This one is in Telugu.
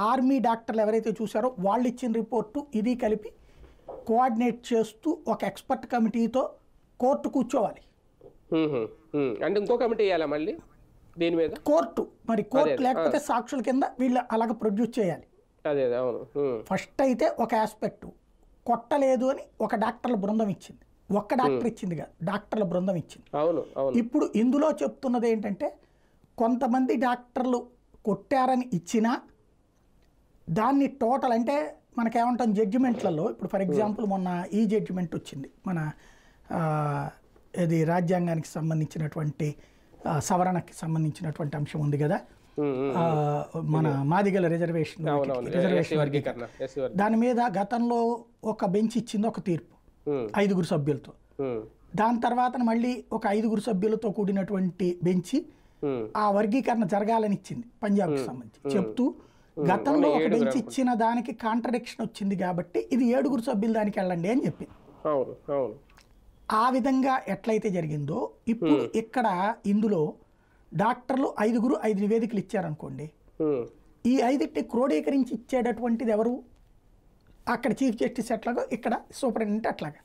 ఆర్మీ డాక్టర్లు ఎవరైతే చూసారో వాళ్ళు ఇచ్చిన రిపోర్టు ఇది కలిపి కోఆర్డినేట్ చేస్తూ ఒక ఎక్స్పర్ట్ కమిటీతో కోర్టు కూర్చోవాలి. అంటే ఇంకో కమిటీ వేయాలా మళ్ళీ దీని మీద? కోర్టు లేకపోతే సాక్షుల కింద వీళ్ళు అలాగ ప్రొడ్యూస్ చేయాలి. అదే అవును. ఫస్ట్ అయితే ఒక ఆస్పెక్ట్ కొట్టలేదు అని ఒక డాక్టర్ల బృందం ఇచ్చింది, ఒక్క డాక్టర్ ఇచ్చింది కాదు, డాక్టర్ల బృందం ఇచ్చింది. అవును. ఇప్పుడు ఇందులో చెప్తున్నది ఏంటంటే కొంతమంది డాక్టర్లు కొట్టారని ఇచ్చినా దాన్ని టోటల్ అంటే మనకేమంటాం జడ్జిమెంట్లలో, ఇప్పుడు ఫర్ ఎగ్జాంపుల్ మొన్న ఈ జడ్జిమెంట్ వచ్చింది మన ఇది రాజ్యాంగానికి సంబంధించినటువంటి సవరణకి సంబంధించినటువంటి అంశం ఉంది కదా, మన మాదిగల రిజర్వేషన్ దాని మీద గతంలో ఒక బెంచ్ ఇచ్చింది ఒక తీర్పు 5 సభ్యులతో. దాని తర్వాత మళ్ళీ ఒక 5 సభ్యులతో కూడినటువంటి బెంచి ఆ వర్గీకరణ జరగాలని ఇచ్చింది పంజాబ్కి సంబంధించి, చెప్తూ గతంలో ఒక బెంచ్ ఇచ్చిన దానికి కాంట్రడిక్షన్ వచ్చింది కాబట్టి ఇది 7 సభ్యులు దానికి వెళ్ళండి అని చెప్పింది. ఆ విధంగా ఎట్లయితే జరిగిందో ఇప్పుడు ఇక్కడ ఇందులో డాక్టర్లు 5 నివేదికలు ఇచ్చారనుకోండి, ఈ 5ని క్రోడీకరించి ఇచ్చేటటువంటిది ఎవరు? అక్కడ చీఫ్ జస్టిస్ ఎట్లాగో ఇక్కడ సూపరింటెండెంట్ అట్లాగా.